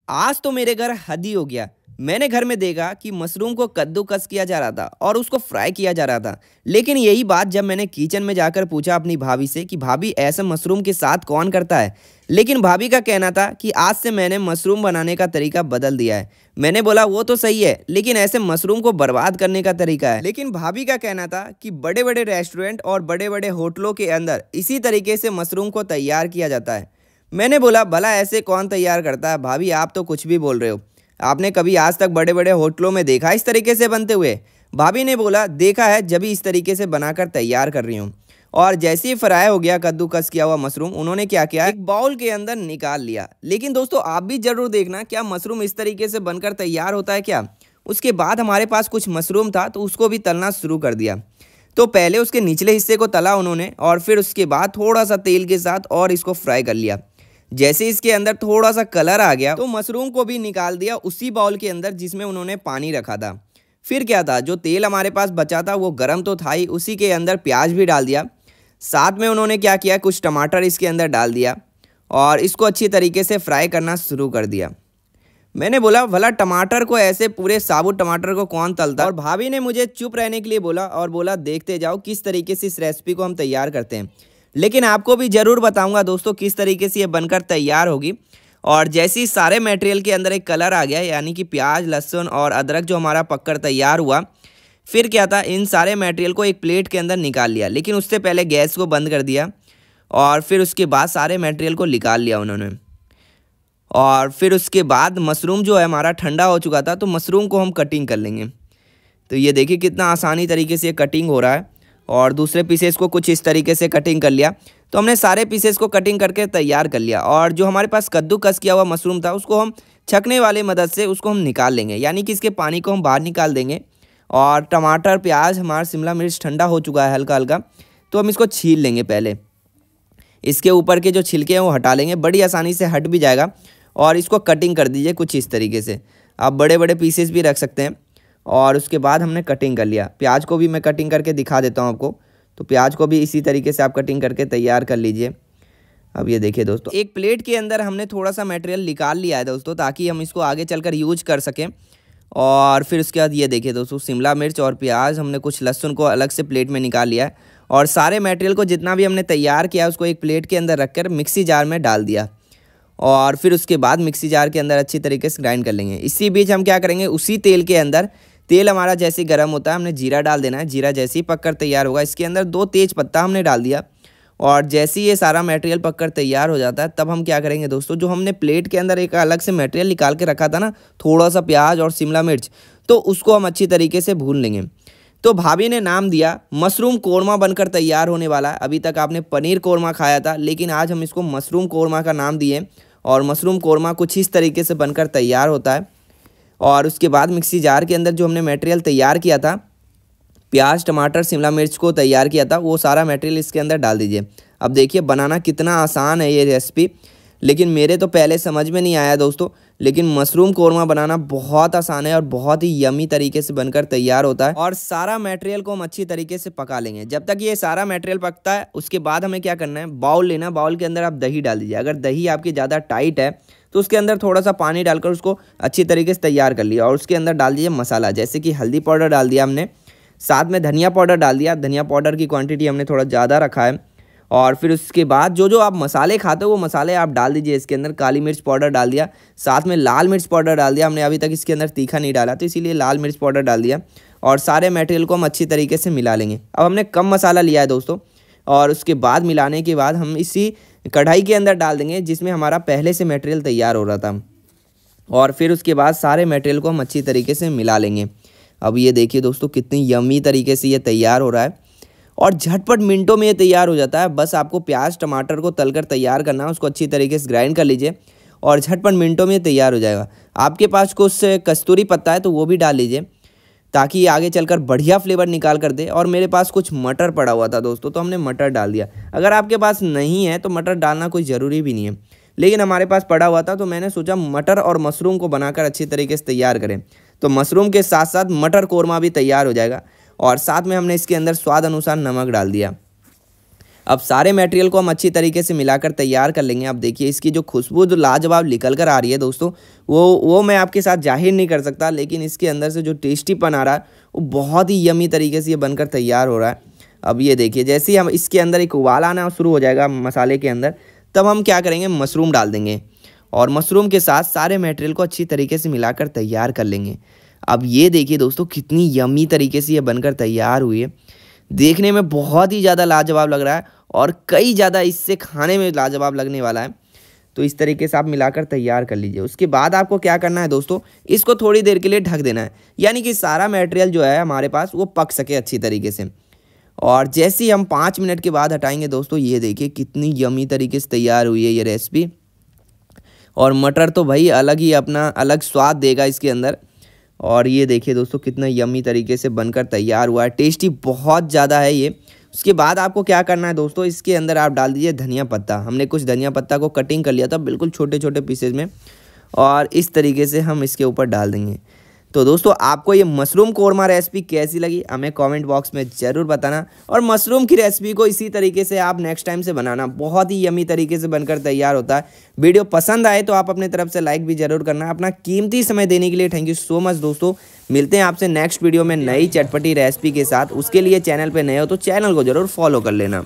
आज तो मेरे घर हद ही हो गया। मैंने घर में देखा कि मशरूम को कद्दूकस किया जा रहा था और उसको फ्राई किया जा रहा था। लेकिन यही बात जब मैंने किचन में जाकर पूछा अपनी भाभी से कि भाभी ऐसा मशरूम के साथ कौन करता है, लेकिन भाभी का कहना था कि आज से मैंने मशरूम बनाने का तरीका बदल दिया है। मैंने बोला वो तो सही है, लेकिन ऐसे मशरूम को बर्बाद करने का तरीका है। लेकिन भाभी का कहना था कि बड़े बड़े रेस्टोरेंट और बड़े बड़े होटलों के अंदर इसी तरीके से मशरूम को तैयार किया जाता है। मैंने बोला भला ऐसे कौन तैयार करता है भाभी, आप तो कुछ भी बोल रहे हो। आपने कभी आज तक बड़े बड़े होटलों में देखा इस तरीके से बनते हुए? भाभी ने बोला देखा है, जब भी इस तरीके से बनाकर तैयार कर रही हूँ। और जैसे ही फ्राई हो गया कद्दूकस किया हुआ मशरूम, उन्होंने क्या किया, एक बाउल के अंदर निकाल लिया। लेकिन दोस्तों आप भी जरूर देखना क्या मशरूम इस तरीके से बनकर तैयार होता है क्या। उसके बाद हमारे पास कुछ मशरूम था तो उसको भी तलना शुरू कर दिया। तो पहले उसके निचले हिस्से को तला उन्होंने और फिर उसके बाद थोड़ा सा तेल के साथ और इसको फ्राई कर लिया। जैसे इसके अंदर थोड़ा सा कलर आ गया तो मशरूम को भी निकाल दिया उसी बाउल के अंदर जिसमें उन्होंने पानी रखा था। फिर क्या था, जो तेल हमारे पास बचा था वो गर्म तो था ही, उसी के अंदर प्याज भी डाल दिया। साथ में उन्होंने क्या किया, कुछ टमाटर इसके अंदर डाल दिया और इसको अच्छी तरीके से फ्राई करना शुरू कर दिया। मैंने बोला भला टमाटर को ऐसे पूरे साबुत टमाटर को कौन तलता, और भाभी ने मुझे चुप रहने के लिए बोला और बोला देखते जाओ किस तरीके से इस रेसिपी को हम तैयार करते हैं। लेकिन आपको भी ज़रूर बताऊंगा दोस्तों किस तरीके से ये बनकर तैयार होगी। और जैसे ही सारे मटेरियल के अंदर एक कलर आ गया, यानी कि प्याज लहसुन और अदरक जो हमारा पककर तैयार हुआ, फिर क्या था, इन सारे मटेरियल को एक प्लेट के अंदर निकाल लिया। लेकिन उससे पहले गैस को बंद कर दिया और फिर उसके बाद सारे मटेरियल को निकाल लिया उन्होंने। और फिर उसके बाद मशरूम जो है हमारा ठंडा हो चुका था, तो मशरूम को हम कटिंग कर लेंगे। तो ये देखिए कितना आसानी तरीके से ये कटिंग हो रहा है। और दूसरे पीसेस को कुछ इस तरीके से कटिंग कर लिया। तो हमने सारे पीसेस को कटिंग करके तैयार कर लिया। और जो हमारे पास कद्दूकस किया हुआ मशरूम था उसको हम छकने वाले मदद से उसको हम निकाल लेंगे, यानी कि इसके पानी को हम बाहर निकाल देंगे। और टमाटर प्याज हमारा शिमला मिर्च ठंडा हो चुका है हल्का हल्का, तो हम इसको छील लेंगे। पहले इसके ऊपर के जो छिलके हैं वो हटा लेंगे, बड़ी आसानी से हट भी जाएगा। और इसको कटिंग कर दीजिए कुछ इस तरीके से। आप बड़े बड़े पीसेस भी रख सकते हैं। और उसके बाद हमने कटिंग कर लिया। प्याज को भी मैं कटिंग करके दिखा देता हूँ आपको। तो प्याज को भी इसी तरीके से आप कटिंग करके तैयार कर लीजिए। अब ये देखिए दोस्तों, एक प्लेट के अंदर हमने थोड़ा सा मटेरियल निकाल लिया है दोस्तों, ताकि हम इसको आगे चलकर यूज कर सकें। और फिर उसके बाद ये देखिए दोस्तों, शिमला मिर्च और प्याज, हमने कुछ लहसुन को अलग से प्लेट में निकाल लिया है। और सारे मटेरियल को जितना भी हमने तैयार किया उसको एक प्लेट के अंदर रखकर मिक्सी जार में डाल दिया। और फिर उसके बाद मिक्सी जार के अंदर अच्छी तरीके से ग्राइंड कर लेंगे। इसी बीच हम क्या करेंगे, उसी तेल के अंदर, तेल हमारा जैसे गर्म होता है हमने जीरा डाल देना है। जीरा जैसे ही पककर तैयार होगा, इसके अंदर 2 तेज पत्ता हमने डाल दिया। और जैसे ही ये सारा मटेरियल पककर तैयार हो जाता है, तब हम क्या करेंगे दोस्तों, जो हमने प्लेट के अंदर एक अलग से मटेरियल निकाल के रखा था ना, थोड़ा सा प्याज और शिमला मिर्च, तो उसको हम अच्छी तरीके से भून लेंगे। तो भाभी ने नाम दिया मशरूम कोरमा बनकर तैयार होने वाला है। अभी तक आपने पनीर कोरमा खाया था, लेकिन आज हम इसको मशरूम कोरमा का नाम दिए। और मशरूम कोरमा कुछ इस तरीके से बनकर तैयार होता है। और उसके बाद मिक्सी जार के अंदर जो हमने मटेरियल तैयार किया था, प्याज टमाटर शिमला मिर्च को तैयार किया था, वो सारा मटेरियल इसके अंदर डाल दीजिए। अब देखिए बनाना कितना आसान है ये रेसिपी। लेकिन मेरे तो पहले समझ में नहीं आया दोस्तों, लेकिन मशरूम कोरमा बनाना बहुत आसान है और बहुत ही यमी तरीके से बनकर तैयार होता है। और सारा मटेरियल को हम अच्छी तरीके से पका लेंगे। जब तक ये सारा मटेरियल पकता है, उसके बाद हमें क्या करना है, बाउल लेना, बाउल के अंदर आप दही डाल दीजिए। अगर दही आपकी ज़्यादा टाइट है तो उसके अंदर थोड़ा सा पानी डालकर उसको अच्छी तरीके से तैयार कर लिया। और उसके अंदर डाल दीजिए मसाला, जैसे कि हल्दी पाउडर डाल दिया हमने, साथ में धनिया पाउडर डाल दिया। धनिया पाउडर की क्वांटिटी हमने थोड़ा ज़्यादा रखा है। और फिर उसके बाद जो जो आप मसाले खाते हो वो मसाले आप डाल दीजिए इसके अंदर। काली मिर्च पाउडर डाल दिया, साथ में लाल मिर्च पाउडर डाल दिया। हमने अभी तक इसके अंदर तीखा नहीं डाला, तो इसीलिए लाल मिर्च पाउडर डाल दिया। और सारे मटेरियल को हम अच्छी तरीके से मिला लेंगे। अब हमने कम मसाला लिया है दोस्तों। और उसके बाद मिलाने के बाद हम इसी कढ़ाई के अंदर डाल देंगे जिसमें हमारा पहले से मटेरियल तैयार हो रहा था। और फिर उसके बाद सारे मटेरियल को हम अच्छी तरीके से मिला लेंगे। अब ये देखिए दोस्तों कितनी यम्मी तरीके से ये तैयार हो रहा है। और झटपट मिनटों में ये तैयार हो जाता है। बस आपको प्याज टमाटर को तलकर तैयार करना है, उसको अच्छी तरीके से ग्राइंड कर लीजिए और झटपट मिनटों में तैयार हो जाएगा। आपके पास कुछ कस्तूरी पत्ता है तो वो भी डाल लीजिए, ताकि आगे चलकर बढ़िया फ्लेवर निकाल कर दे। और मेरे पास कुछ मटर पड़ा हुआ था दोस्तों, तो हमने मटर डाल दिया। अगर आपके पास नहीं है तो मटर डालना कोई ज़रूरी भी नहीं है, लेकिन हमारे पास पड़ा हुआ था तो मैंने सोचा मटर और मशरूम को बनाकर अच्छी तरीके से तैयार करें। तो मशरूम के साथ साथ मटर कोरमा भी तैयार हो जाएगा। और साथ में हमने इसके अंदर स्वाद अनुसार नमक डाल दिया। अब सारे मटेरियल को हम अच्छी तरीके से मिलाकर तैयार कर लेंगे। अब देखिए इसकी जो खुशबू जो लाजवाब निकल कर आ रही है दोस्तों, वो मैं आपके साथ जाहिर नहीं कर सकता, लेकिन इसके अंदर से जो टेस्टीपन आ रहा है वो बहुत ही यमी तरीके से ये बनकर तैयार हो रहा है। अब ये देखिए जैसे ही हम इसके अंदर एक उबाल आना शुरू हो जाएगा मसाले के अंदर, तब हम क्या करेंगे, मशरूम डाल देंगे और मशरूम के साथ सारे मटेरियल को अच्छी तरीके से मिलाकर तैयार कर लेंगे। अब ये देखिए दोस्तों कितनी यमी तरीके से ये बनकर तैयार हुई है। देखने में बहुत ही ज़्यादा लाजवाब लग रहा है और कई ज़्यादा इससे खाने में लाजवाब लगने वाला है। तो इस तरीके से आप मिलाकर तैयार कर लीजिए। उसके बाद आपको क्या करना है दोस्तों, इसको थोड़ी देर के लिए ढक देना है, यानी कि सारा मटेरियल जो है हमारे पास वो पक सके अच्छी तरीके से। और जैसे ही हम 5 मिनट के बाद हटाएंगे दोस्तों, ये देखिए कितनी यमी तरीके से तैयार हुई है ये रेसिपी। और मटर तो भाई अलग ही अपना अलग स्वाद देगा इसके अंदर। और ये देखिए दोस्तों कितना यमी तरीके से बनकर तैयार हुआ है, टेस्टी बहुत ज़्यादा है ये। उसके बाद आपको क्या करना है दोस्तों, इसके अंदर आप डाल दीजिए धनिया पत्ता। हमने कुछ धनिया पत्ता को कटिंग कर लिया था बिल्कुल छोटे छोटे पीसेज में, और इस तरीके से हम इसके ऊपर डाल देंगे। तो दोस्तों आपको ये मशरूम कोरमा रेसिपी कैसी लगी हमें कमेंट बॉक्स में ज़रूर बताना। और मशरूम की रेसिपी को इसी तरीके से आप नेक्स्ट टाइम से बनाना, बहुत ही यमी तरीके से बनकर तैयार होता है। वीडियो पसंद आए तो आप अपने तरफ से लाइक भी ज़रूर करना। अपना कीमती समय देने के लिए थैंक यू सो मच दोस्तों। मिलते हैं आपसे नेक्स्ट वीडियो में नई चटपटी रेसिपी के साथ। उसके लिए चैनल पर नए हो तो चैनल को ज़रूर फॉलो कर लेना।